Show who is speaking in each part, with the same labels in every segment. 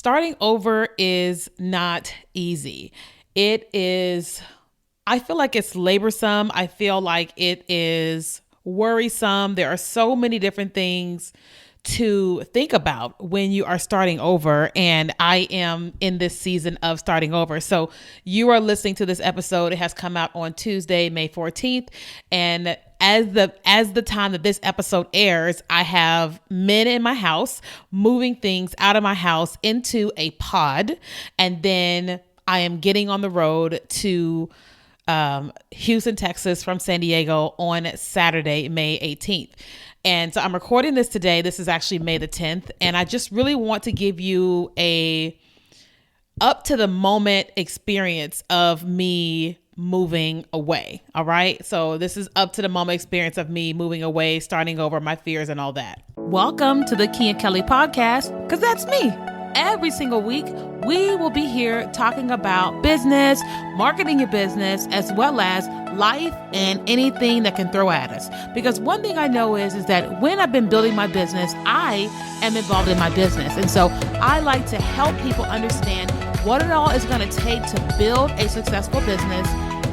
Speaker 1: starting over is not easy. I feel like it's laborsome. I feel like it is worrisome. There are so many different things to think about when you are starting over. And I am in this season of starting over. So you are listening to this episode. It has come out on Tuesday, May 14th. And as the time that this episode airs, I have men in my house moving things out of my house into a pod. And then I am getting on the road to Houston, Texas from San Diego on Saturday, May 18th. And so I'm recording this today. This is actually May the 10th. And I just really want to give you a up to the moment experience of me moving away. All right. So this is up to the moment experience of me moving away, starting over, my fears and all that. Welcome to the Keenya Kelly podcast, because that's me. Every single week, we will be here talking about business, marketing your business, as well as life and anything that can throw at us. Because one thing I know is that when I've been building my business, I am involved in my business. And so I like to help people understand what it all is going to take to build a successful business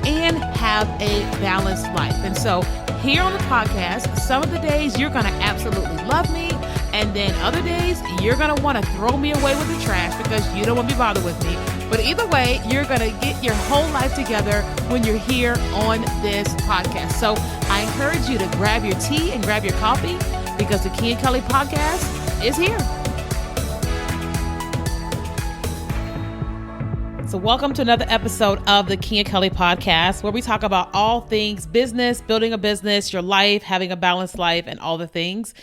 Speaker 1: and have a balanced life. And so here on the podcast, some of the days you're going to absolutely love me. And then other days, you're going to want to throw me away with the trash because you don't want to be bothered with me. But either way, you're going to get your whole life together when you're here on this podcast. So I encourage you to grab your tea and grab your coffee because the Keenya Kelly podcast is here. So welcome to another episode of the Keenya Kelly podcast, where we talk about all things business, building a business, your life, having a balanced life, and all the things.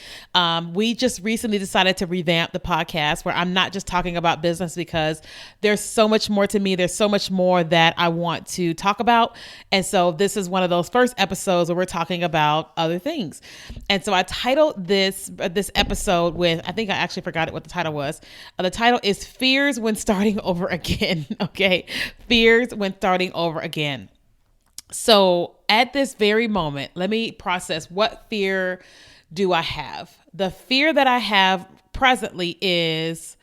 Speaker 1: We just recently decided to revamp the podcast where I'm not just talking about business because there's so much more to me. There's so much more that I want to talk about. And so this is one of those first episodes where we're talking about other things. And so I titled this episode with, I think I actually forgot what the title was. The title is Fears When Starting Over Again. Okay. Fears when starting over again. So at this very moment, let me process, what fear do I have? The fear that I have presently is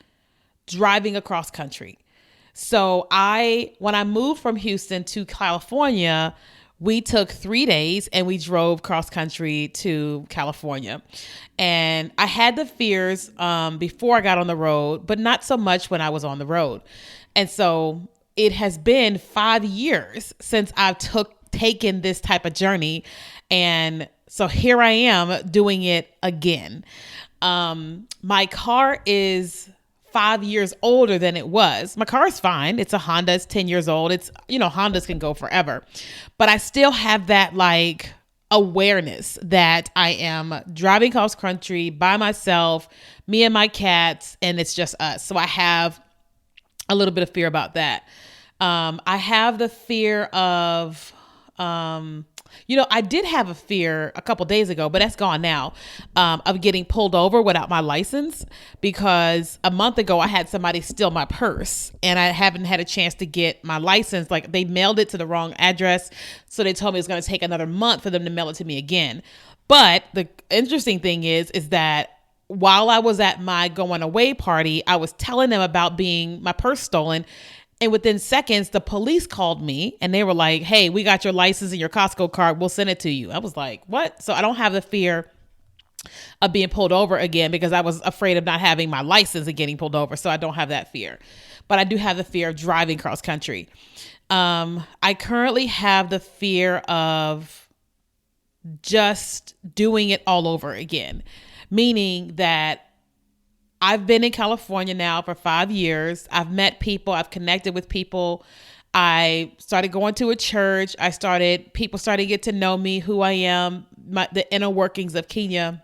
Speaker 1: driving across country. So when I moved from Houston to California, we took 3 days and we drove cross country to California. And I had the fears before I got on the road, but not so much when I was on the road. And so it has been 5 years since I've taken this type of journey. And so here I am doing it again. My car is 5 years older than it was. My car is fine. It's a Honda. It's 10 years old. It's, Hondas can go forever. But I still have that awareness that I am driving cross country by myself, me and my cats, and it's just us. So I have a little bit of fear about that. I have the fear of, I did have a fear a couple days ago, but that's gone now, of getting pulled over without my license, because a month ago I had somebody steal my purse and I haven't had a chance to get my license. Like, they mailed it to the wrong address. So they told me it's going to take another month for them to mail it to me again. But the interesting thing is that while I was at my going away party, I was telling them about my purse stolen. And within seconds, the police called me and they were like, "Hey, we got your license and your Costco card. We'll send it to you." I was like, "What?" So I don't have the fear of being pulled over again because I was afraid of not having my license and getting pulled over. So I don't have that fear. But I do have the fear of driving cross country. I currently have the fear of just doing it all over again. Meaning that I've been in California now for 5 years. I've met people. I've connected with people. I started going to a church. People started to get to know me, who I am, the inner workings of Keenya.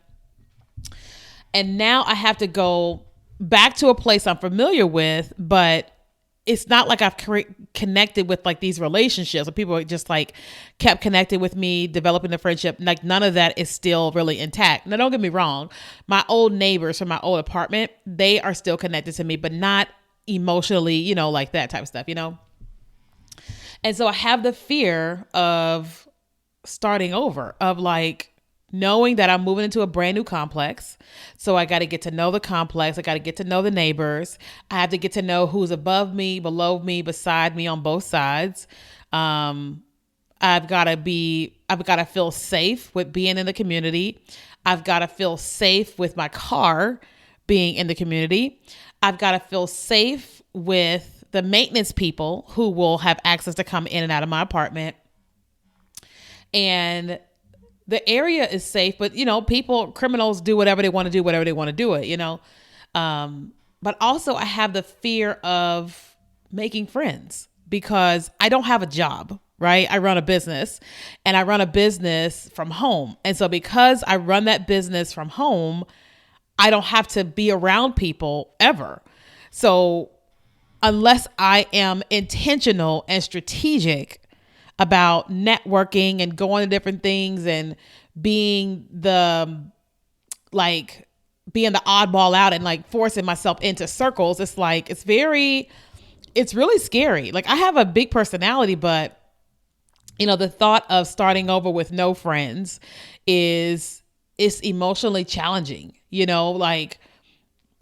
Speaker 1: And now I have to go back to a place I'm familiar with, but it's not like I've connected with these relationships where people just kept connecting with me, developing the friendship. None of that is still really intact. Now, don't get me wrong. My old neighbors from my old apartment, they are still connected to me, but not emotionally, like that type of stuff, And so I have the fear of starting over, of knowing that I'm moving into a brand new complex. So I got to get to know the complex. I got to get to know the neighbors. I have to get to know who's above me, below me, beside me on both sides. I've got to feel safe with being in the community. I've got to feel safe with my car being in the community. I've got to feel safe with the maintenance people who will have access to come in and out of my apartment. And the area is safe, but criminals do whatever they want to do, whatever they want to do it, but also I have the fear of making friends because I don't have a job, right? I run a business and I run a business from home. And so because I run that business from home, I don't have to be around people ever. So unless I am intentional and strategic about networking and going to different things and being the oddball out and like forcing myself into circles, it's really scary. Like I have a big personality, but the thought of starting over with no friends is emotionally challenging. Like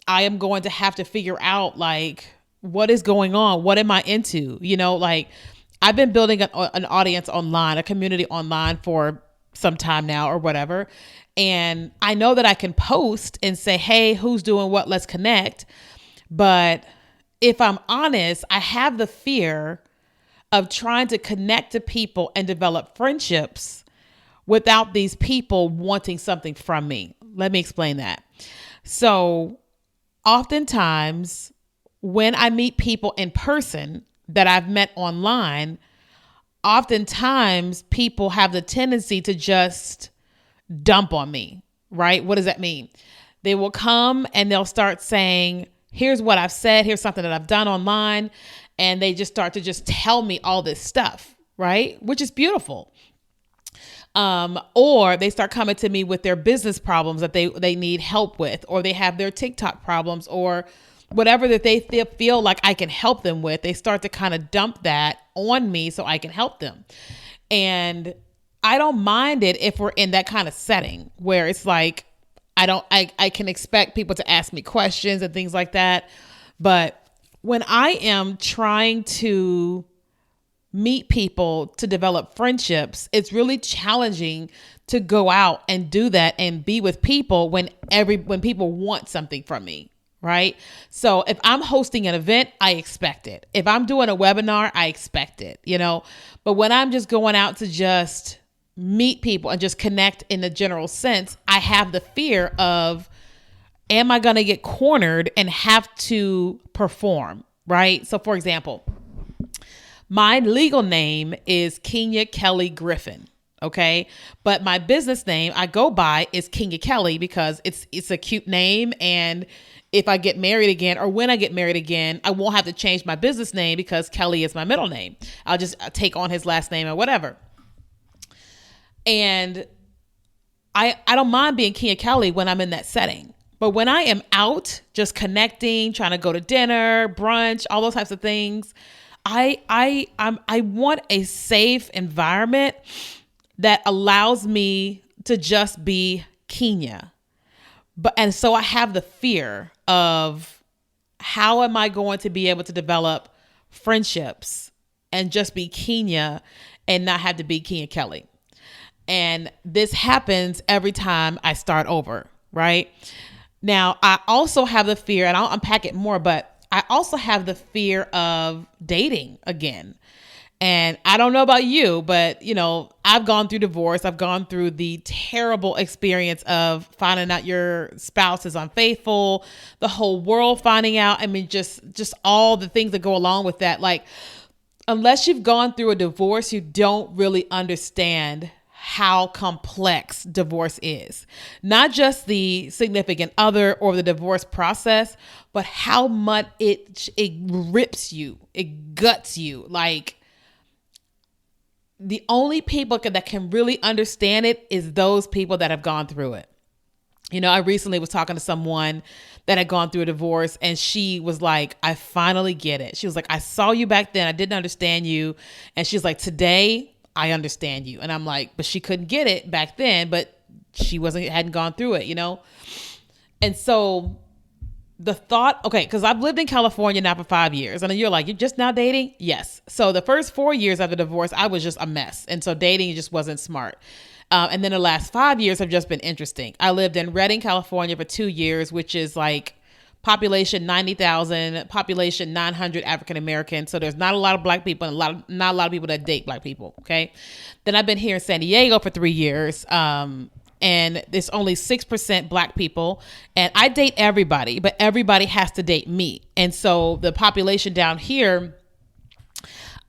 Speaker 1: I am going to have to figure out like what is going on, what am I into? Like I've been building an audience online, a community online for some time now or whatever. And I know that I can post and say, hey, who's doing what? Let's connect. But if I'm honest, I have the fear of trying to connect to people and develop friendships without these people wanting something from me. Let me explain that. So oftentimes when I meet people in person that I've met online, oftentimes people have the tendency to just dump on me, right? What does that mean? They will come and they'll start saying, here's what I've said, here's something that I've done online. And they just start to just tell me all this stuff, right? Which is beautiful. Or they start coming to me with their business problems that they need help with, or they have their TikTok problems or whatever that they feel like I can help them with. They start to kind of dump that on me so I can help them. And I don't mind it if we're in that kind of setting where it's like, I can expect people to ask me questions and things like that. But when I am trying to meet people to develop friendships, it's really challenging to go out and do that and be with people when people want something from me. Right? So if I'm hosting an event, I expect it. If I'm doing a webinar, I expect it, but when I'm just going out to just meet people and just connect in the general sense, I have the fear of, am I going to get cornered and have to perform? Right? So for example, my legal name is Keenya Kelly Griffin. Okay. But my business name I go by is Keenya Kelly because it's a cute name. And if I get married again or when I get married again, I won't have to change my business name because Kelly is my middle name. I'll just take on his last name or whatever. And I don't mind being Keenya Kelly when I'm in that setting. But when I am out just connecting, trying to go to dinner, brunch, all those types of things, I want a safe environment that allows me to just be Keenya. And so I have the fear of how am I going to be able to develop friendships and just be Keenya and not have to be Keenya Kelly. And this happens every time I start over, right? Now, I also have the fear, and I'll unpack it more, but I also have the fear of dating again. And I don't know about you, but I've gone through divorce. I've gone through the terrible experience of finding out your spouse is unfaithful, the whole world finding out. I mean, just all the things that go along with that. Like, unless you've gone through a divorce, you don't really understand how complex divorce is. Not just the significant other or the divorce process, but how much it rips you, it guts you. Like, the only people that can really understand it is those people that have gone through it. I recently was talking to someone that had gone through a divorce, and she was like, I finally get it. She was like, I saw you back then. I didn't understand you. And she's like, today I understand you. And I'm like, but she couldn't get it back then. But she hadn't gone through it, And so the thought, okay, because I've lived in California now for 5 years, and you're like, you're just now dating? Yes. So the first 4 years after divorce, I was just a mess. And so dating just wasn't smart. And then the last 5 years have just been interesting. I lived in Redding, California for 2 years, which is like population 90,000, population 900 African Americans. So there's not a lot of black people and not a lot of people that date black people. Okay. Then I've been here in San Diego for 3 years. And there's only 6% black people. And I date everybody, but everybody has to date me. And so the population down here,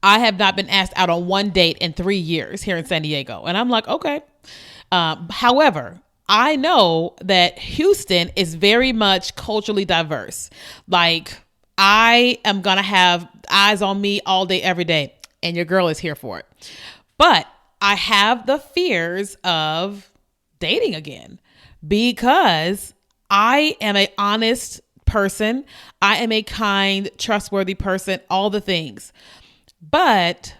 Speaker 1: I have not been asked out on one date in 3 years here in San Diego. And I'm like, okay. However, I know that Houston is very much culturally diverse. Like, I am going to have eyes on me all day, every day. And your girl is here for it. But I have the fears of dating again because I am an honest person. I am a kind, trustworthy person, all the things. But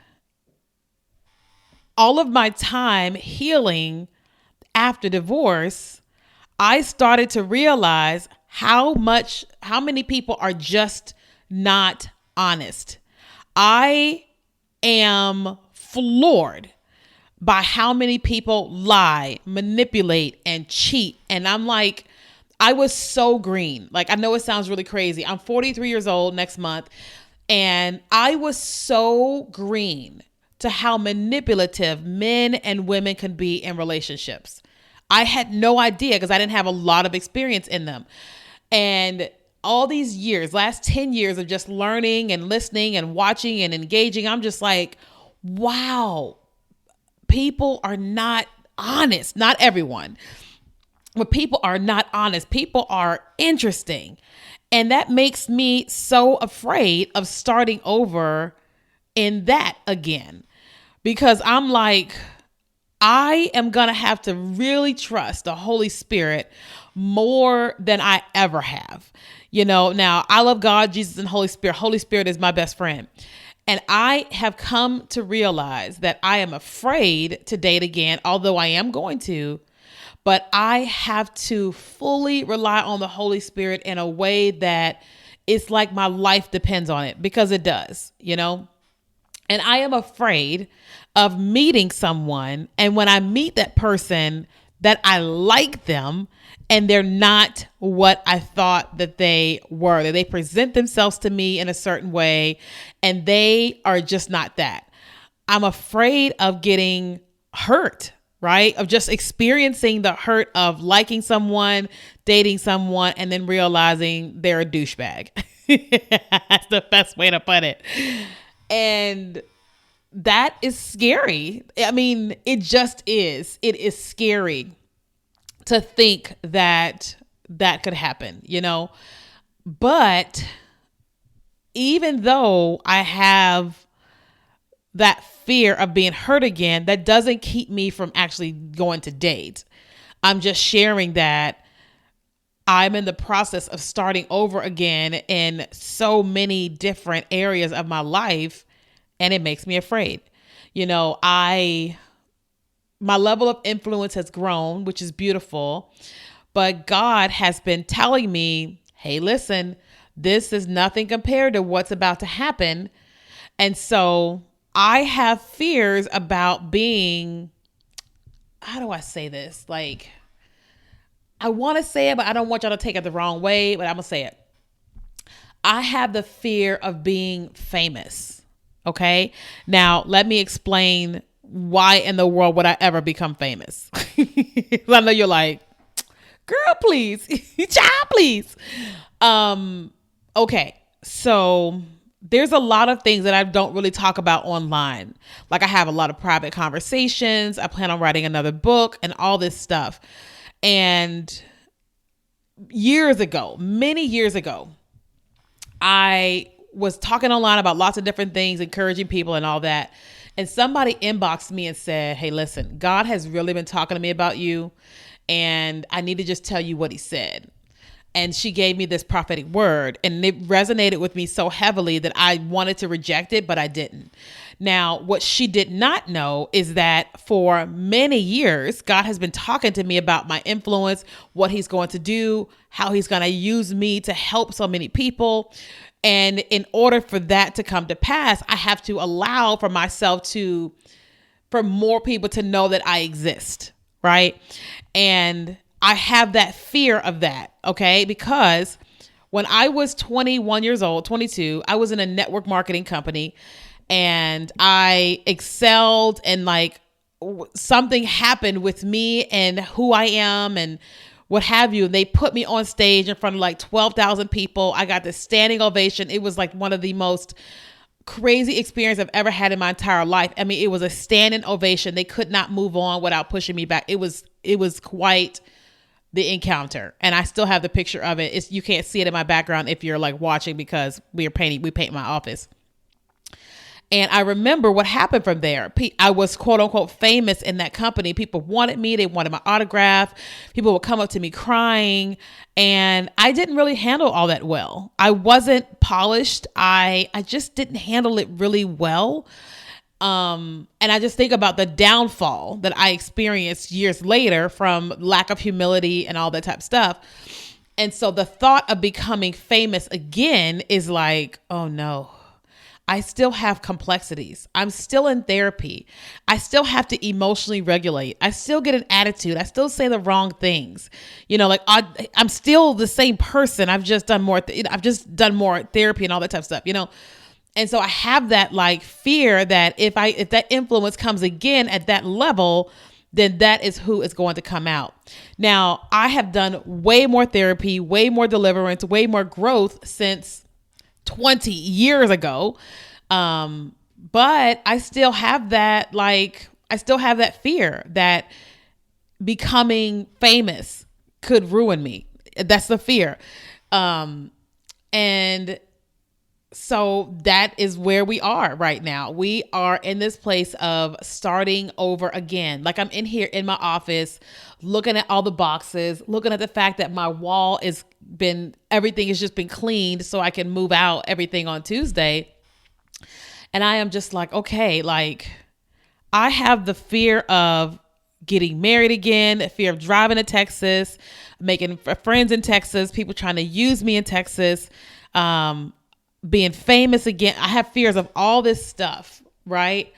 Speaker 1: all of my time healing after divorce, I started to realize how many people are just not honest. I am floored by how many people lie, manipulate, and cheat. And I'm like, I was so green. Like, I know it sounds really crazy. I'm 43 years old next month. And I was so green to how manipulative men and women can be in relationships. I had no idea because I didn't have a lot of experience in them. And all these years, last 10 years of just learning and listening and watching and engaging, I'm just like, wow. People are not honest. Not everyone, but people are not honest. People are interesting. And that makes me so afraid of starting over in that again, because I'm like, I am going to have to really trust the Holy Spirit more than I ever have. Now I love God, Jesus, and Holy Spirit. Holy Spirit is my best friend. And I have come to realize that I am afraid to date again, although I am going to, but I have to fully rely on the Holy Spirit in a way that it's like my life depends on it, because it does, And I am afraid of meeting someone, and when I meet that person, that I like them and they're not what I thought that they were. That they present themselves to me in a certain way and they are just not that. I'm afraid of getting hurt, right? Of just experiencing the hurt of liking someone, dating someone, and then realizing they're a douchebag. That's the best way to put it. And that is scary. I mean, it just is. It is scary to think that that could happen, But even though I have that fear of being hurt again, that doesn't keep me from actually going to date. I'm just sharing that I'm in the process of starting over again in so many different areas of my life, and it makes me afraid. My level of influence has grown, which is beautiful, but God has been telling me, hey, listen, this is nothing compared to what's about to happen. And so I have fears about being, how do I say this? Like, I want to say it, but I don't want y'all to take it the wrong way, but I'm going to say it. I have the fear of being famous. Okay. Now let me explain why in the world would I ever become famous? I know you're like, girl, please, child, please. Okay. So there's a lot of things that I don't really talk about online. Like, I have a lot of private conversations. I plan on writing another book and all this stuff. And many years ago, I was talking online about lots of different things, encouraging people and all that. And somebody inboxed me and said, hey, listen, God has really been talking to me about you, and I need to just tell you what he said. and she gave me this prophetic word, and it resonated with me so heavily that I wanted to reject it, but I didn't. Now, what she did not know is that for many years, God has been talking to me about my influence, what he's going to do, how he's going to use me to help so many people. And in order for that to come to pass, I have to allow for myself for more people to know that I exist, right? And I have that fear of that, okay? Because when I was 21 years old, 22, I was in a network marketing company, and I excelled, and like something happened with me and who I am and what have you. They put me on stage in front of like 12,000 people. I got this standing ovation. It was like one of the most crazy experience I've ever had in my entire life. I mean, it was a standing ovation. They could not move on without pushing me back. It was quite the encounter. And I still have the picture of it. You can't see it in my background if you're like watching, because we paint my office. And I remember what happened from there. I was quote unquote famous in that company. People wanted me. They wanted my autograph. People would come up to me crying. And I didn't really handle all that well. I wasn't polished. I just didn't handle it really well. And I just think about the downfall that I experienced years later from lack of humility and all that type of stuff. And so the thought of becoming famous again is like, oh no. I still have complexities. I'm still in therapy. I still have to emotionally regulate. I still get an attitude. I still say the wrong things. Like I'm still the same person. I've just done more. I've just done more therapy and all that type of stuff. And so I have that like fear that if that influence comes again at that level, then that is who is going to come out. Now, I have done way more therapy, way more deliverance, way more growth since 20 years ago. But I still have that, fear that becoming famous could ruin me. That's the fear. And so that is where we are right now. We are in this place of starting over again. Like I'm in here in my office, looking at all the boxes, looking at the fact that my wall everything has just been cleaned so I can move out everything on Tuesday. And I am just like, okay, like I have the fear of getting married again, the fear of driving to Texas, making friends in Texas, people trying to use me in Texas, being famous again. I have fears of all this stuff, right?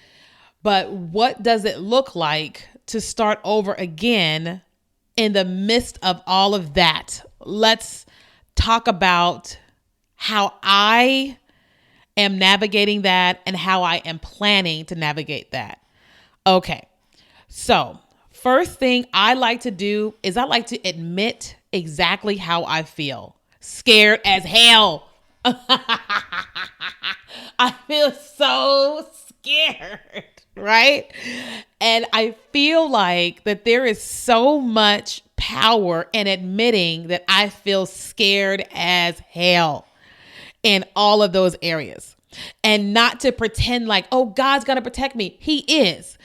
Speaker 1: But what does it look like to start over again in the midst of all of that? Let's talk about how I am navigating that and how I am planning to navigate that. Okay. So first thing I like to do is I like to admit exactly how I feel. Scared as hell. I feel so scared, right? And I feel like that there is so much power in admitting that I feel scared as hell in all of those areas, and not to pretend like, oh, God's going to protect me. He is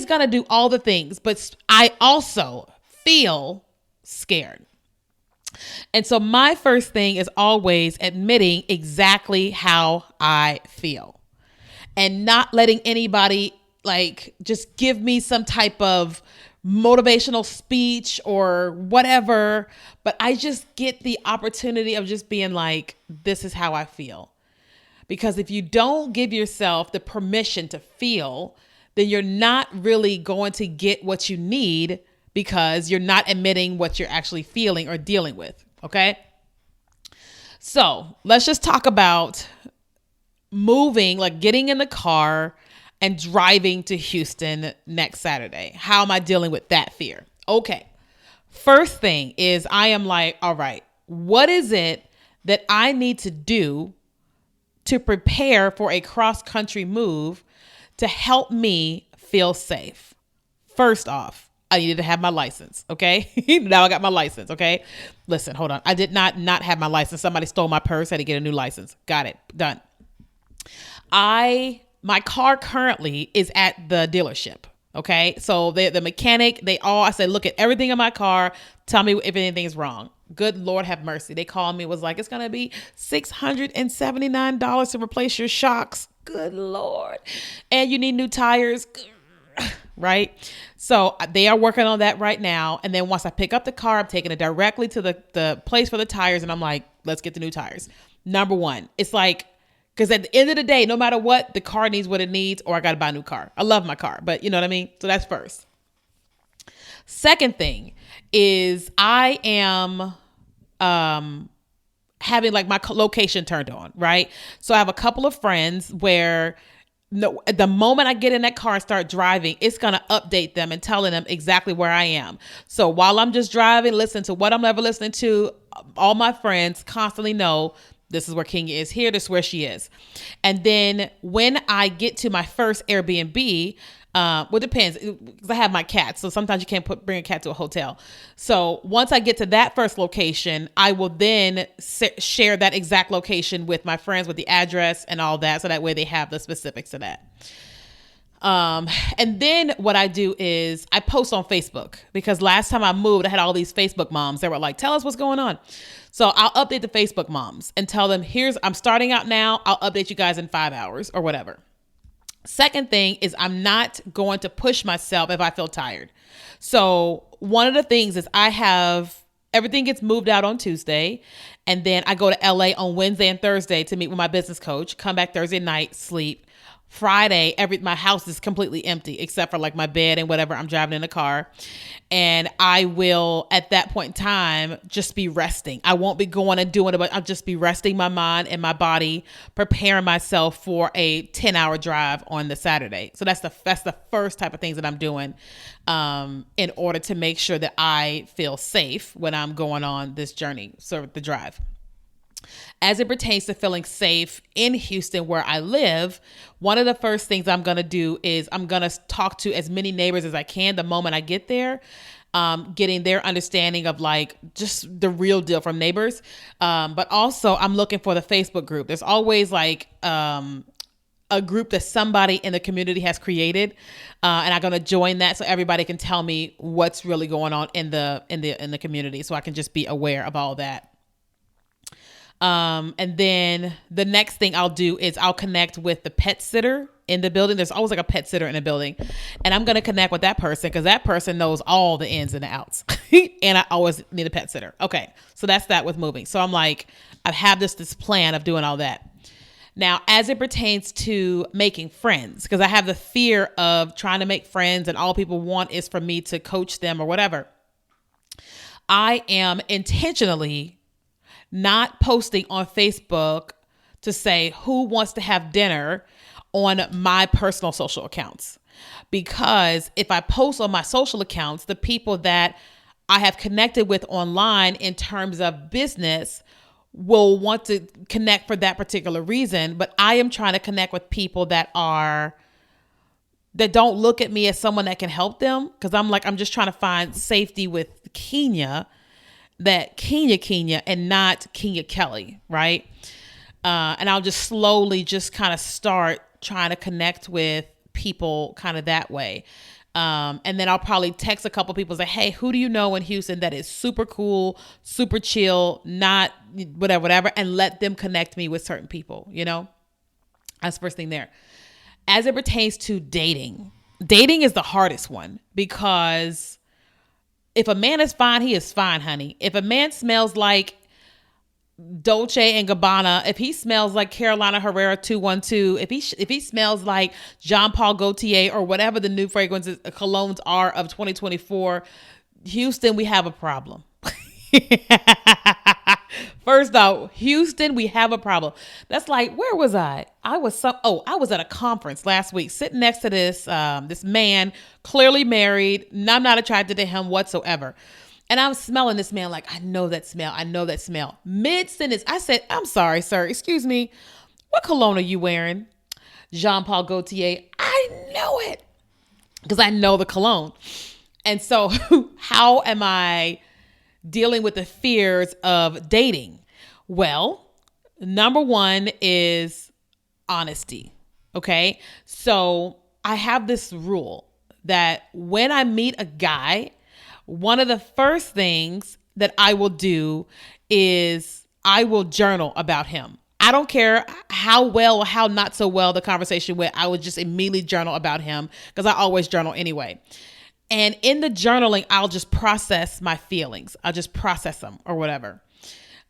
Speaker 1: going to do all the things, but I also feel scared. And so my first thing is always admitting exactly how I feel and not letting anybody like just give me some type of motivational speech or whatever, but I just get the opportunity of just being like, this is how I feel. Because if you don't give yourself the permission to feel, then you're not really going to get what you need, because you're not admitting what you're actually feeling or dealing with. Okay. So let's just talk about moving, like getting in the car and driving to Houston next Saturday. How am I dealing with that fear? Okay. First thing is I am like, all right, what is it that I need to do to prepare for a cross-country move to help me feel safe? First off, I needed to have my license. Okay. Now I got my license. Okay. Listen, hold on. I did not have my license. Somebody stole my purse. I had to get a new license. Got it. Done. My car currently is at the dealership. Okay. So the mechanic, I said, look at everything in my car. Tell me if anything's wrong. Good Lord have mercy. They called me, was like, it's going to be $679 to replace your shocks. Good Lord. And you need new tires. Right. So they are working on that right now. And then once I pick up the car, I'm taking it directly to the place for the tires. And I'm like, let's get the new tires. Number one, it's like, because at the end of the day, no matter what, the car needs what it needs, or I got to buy a new car. I love my car, but you know what I mean? So that's first. Second thing is I am having like my location turned on, right? So I have a couple of friends where the moment I get in that car and start driving, it's going to update them and telling them exactly where I am. So while I'm just driving, listening to what I'm ever listening to, all my friends constantly know this is where Keenya is here. This is where she is. And then when I get to my first Airbnb, well, it depends because I have my cats. So sometimes you can't bring a cat to a hotel. So once I get to that first location, I will then share that exact location with my friends with the address and all that. So that way they have the specifics of that. And then what I do is I post on Facebook, because last time I moved, I had all these Facebook moms that were like, tell us what's going on. So I'll update the Facebook moms and tell them, I'm starting out now. I'll update you guys in 5 hours or whatever. Second thing is I'm not going to push myself if I feel tired. So one of the things is everything gets moved out on Tuesday, and then I go to LA on Wednesday and Thursday to meet with my business coach, come back Thursday night, sleep. Friday, my house is completely empty except for like my bed and whatever I'm driving in the car. And I will, at that point in time, just be resting. I won't be going and doing it, but I'll just be resting my mind and my body, preparing myself for a 10-hour drive on the Saturday. So that's the first type of things that I'm doing in order to make sure that I feel safe when I'm going on this journey, so the drive. As it pertains to feeling safe in Houston, where I live, one of the first things I'm going to do is I'm going to talk to as many neighbors as I can the moment I get there, getting their understanding of like just the real deal from neighbors. But also I'm looking for the Facebook group. There's always like a group that somebody in the community has created, and I'm going to join that so everybody can tell me what's really going on in the community, so I can just be aware of all that. And then the next thing I'll do is I'll connect with the pet sitter in the building. There's always like a pet sitter in the building, and I'm going to connect with that person because that person knows all the ins and the outs. And I always need a pet sitter. Okay. So that's that with moving. So I'm like, I have this plan of doing all that. Now, as it pertains to making friends, because I have the fear of trying to make friends and all people want is for me to coach them or whatever, I am intentionally not posting on Facebook to say who wants to have dinner on my personal social accounts. Because if I post on my social accounts, the people that I have connected with online in terms of business will want to connect for that particular reason. But I am trying to connect with people that don't look at me as someone that can help them. Because I'm just trying to find safety with Keenya, that Keenya and not Keenya Kelly, right? And I'll just slowly just kind of start trying to connect with people kind of that way. And then I'll probably text a couple people, say, hey, who do you know in Houston that is super cool, super chill, not whatever, and let them connect me with certain people, you know? That's the first thing there. As it pertains to dating is the hardest one, because if a man is fine, he is fine, honey. If a man smells like Dolce and Gabbana, if he smells like Carolina Herrera 212, if he smells like Jean Paul Gaultier or whatever the new fragrances, colognes are of 2024, Houston, we have a problem. First off, Houston, we have a problem. That's like, where was I? I was at a conference last week sitting next to this man, clearly married. And I'm not attracted to him whatsoever. And I'm smelling this man like, I know that smell. Mid-sentence, I said, I'm sorry, sir. Excuse me. What cologne are you wearing? Jean Paul Gaultier. I know it because I know the cologne. And so how am I dealing with the fears of dating? Well, number one is honesty. Okay. So I have this rule that when I meet a guy, one of the first things that I will do is I will journal about him. I don't care how well or how not so well the conversation went. I would just immediately journal about him because I always journal anyway. And in the journaling, I'll just process my feelings. I'll just process them or whatever.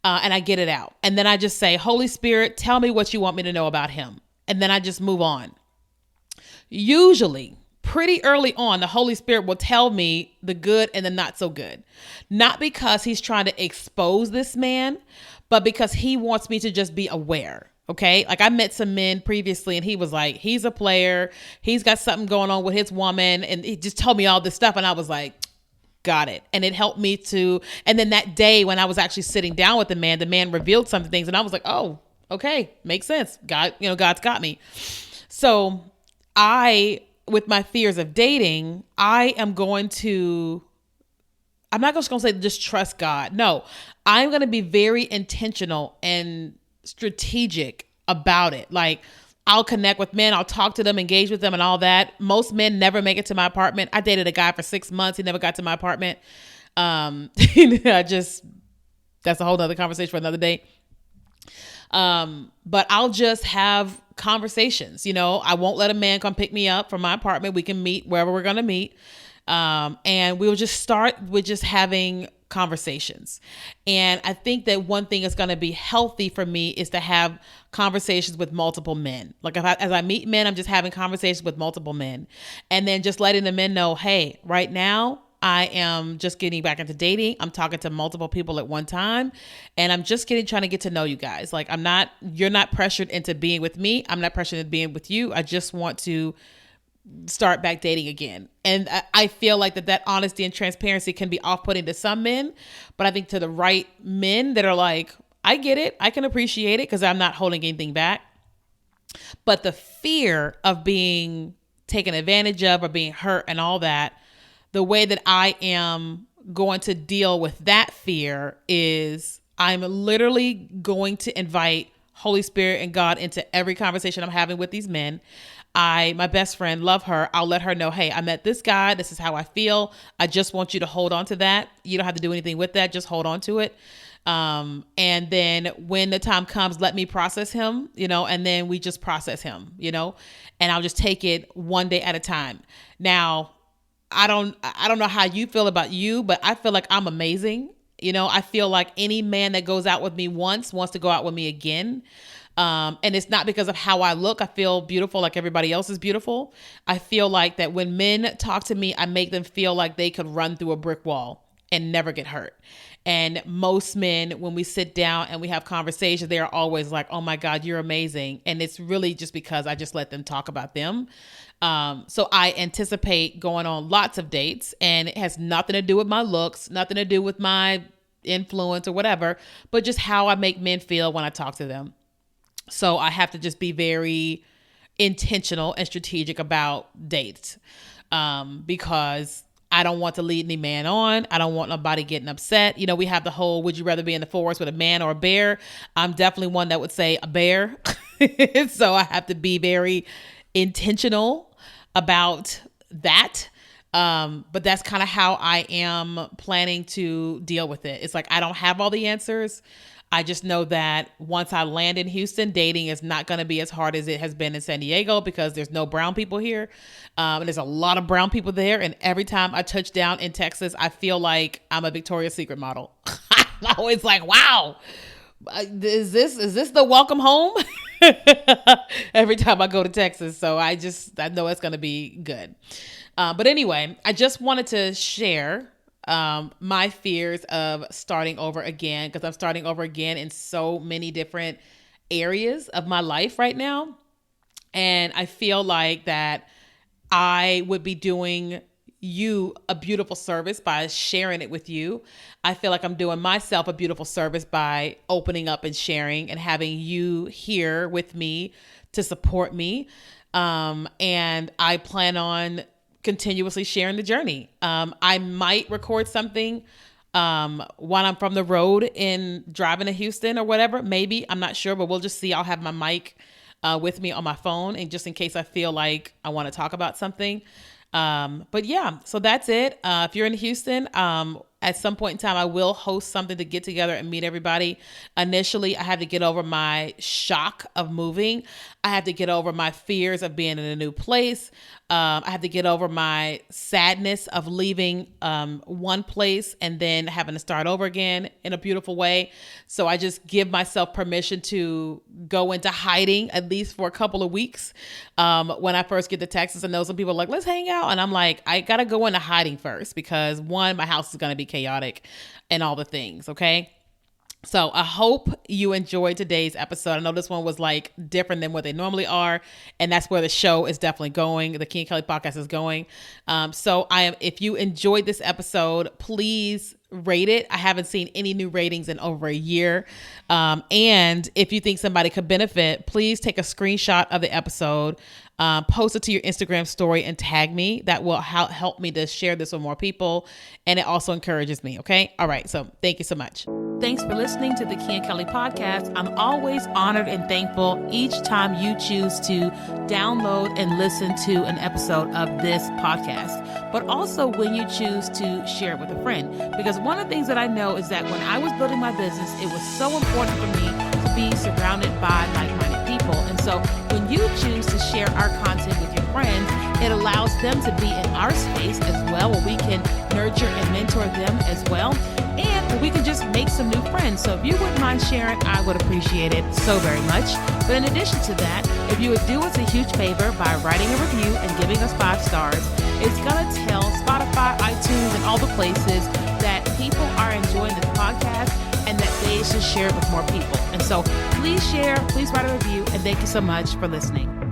Speaker 1: And I get it out. And then I just say, Holy Spirit, tell me what you want me to know about him. And then I just move on. Usually, pretty early on, the Holy Spirit will tell me the good and the not so good. Not because he's trying to expose this man, but because he wants me to just be aware. Okay. Like I met some men previously and he was like, he's a player. He's got something going on with his woman. And he just told me all this stuff. And I was like, got it. And it helped me to, and then that day when I was actually sitting down with the man revealed some things and I was like, oh, okay. Makes sense. God, God's got me. So with my fears of dating, I'm not just going to say just trust God. No, I'm going to be very intentional and strategic about it. Like I'll connect with men, I'll talk to them, engage with them and all that. Most men never make it to my apartment. I dated a guy for 6 months. He never got to my apartment. That's a whole nother conversation for another day. But I'll just have conversations, I won't let a man come pick me up from my apartment. We can meet wherever we're going to meet. And we'll just start with just having conversations. And I think that one thing that's going to be healthy for me is to have conversations with multiple men. Like as I meet men, I'm just having conversations with multiple men and then just letting the men know, hey, right now I am just getting back into dating. I'm talking to multiple people at one time and I'm just trying to get to know you guys. Like you're not pressured into being with me. I'm not pressured into being with you. I just want to start back dating again. And I feel like that honesty and transparency can be off-putting to some men, but I think to the right men that are like, I get it. I can appreciate it because I'm not holding anything back. But the fear of being taken advantage of or being hurt and all that, the way that I am going to deal with that fear is I'm literally going to invite Holy Spirit and God into every conversation I'm having with these men. My best friend, love her. I'll let her know, hey, I met this guy. This is how I feel. I just want you to hold on to that. You don't have to do anything with that. Just hold on to it. And then when the time comes, let me process him, and then we just process him, and I'll just take it one day at a time. Now, I don't know how you feel about you, but I feel like I'm amazing. I feel like any man that goes out with me once wants to go out with me again. And it's not because of how I look. I feel beautiful like everybody else is beautiful. I feel like that when men talk to me, I make them feel like they could run through a brick wall and never get hurt. And most men, when we sit down and we have conversations, they are always like, oh my God, you're amazing. And it's really just because I just let them talk about them. So I anticipate going on lots of dates and it has nothing to do with my looks, nothing to do with my influence or whatever, but just how I make men feel when I talk to them. So I have to just be very intentional and strategic about dates, because I don't want to lead any man on. I don't want nobody getting upset. We have the whole, would you rather be in the forest with a man or a bear? I'm definitely one that would say a bear. So I have to be very intentional about that. But that's kind of how I am planning to deal with it. It's like, I don't have all the answers. I just know that once I land in Houston, dating is not going to be as hard as it has been in San Diego because there's no brown people here. And there's a lot of brown people there. And every time I touch down in Texas, I feel like I'm a Victoria's Secret model. I'm always like, wow, is this the welcome home? Every time I go to Texas. So I know it's going to be good. But anyway, I just wanted to share my fears of starting over again, because I'm starting over again in so many different areas of my life right now. And I feel like that I would be doing you a beautiful service by sharing it with you. I feel like I'm doing myself a beautiful service by opening up and sharing and having you here with me to support me. And I plan on continuously sharing the journey. I might record something when I'm from the road in driving to Houston or whatever. Maybe, I'm not sure, but we'll just see. I'll have my mic with me on my phone, and just in case I feel like I want to talk about something. But yeah, so that's it. If you're in Houston, at some point in time, I will host something to get together and meet everybody. Initially, I had to get over my shock of moving. I had to get over my fears of being in a new place. I have to get over my sadness of leaving one place and then having to start over again in a beautiful way. So I just give myself permission to go into hiding at least for a couple of weeks. When I first get to Texas, I know some people are like, let's hang out. And I'm like, I got to go into hiding first because one, my house is going to be chaotic and all the things. Okay. So I hope you enjoyed today's episode. I know this one was like different than what they normally are. And that's where the show is definitely going. The Keenya Kelly podcast is going. If you enjoyed this episode, please rate it. I haven't seen any new ratings in over a year. And if you think somebody could benefit, please take a screenshot of the episode, post it to your Instagram story and tag me. That will help me to share this with more people. And it also encourages me. Okay. All right. So thank you so much. Thanks for listening to the Keenya Kelly podcast. I'm always honored and thankful each time you choose to download and listen to an episode of this podcast, but also when you choose to share it with a friend. Because one of the things that I know is that when I was building my business, it was so important for me to be surrounded by like-minded people. And so when you choose to share our content with your friends, it allows them to be in our space as well, where we can nurture and mentor them as well. And we can just make some new friends. So if you wouldn't mind sharing, I would appreciate it so very much. But in addition to that, if you would do us a huge favor by writing a review and giving us 5 stars, it's going to tell Spotify, iTunes, and all the places that people are enjoying this podcast and that they should share it with more people. And so please share, please write a review, and thank you so much for listening.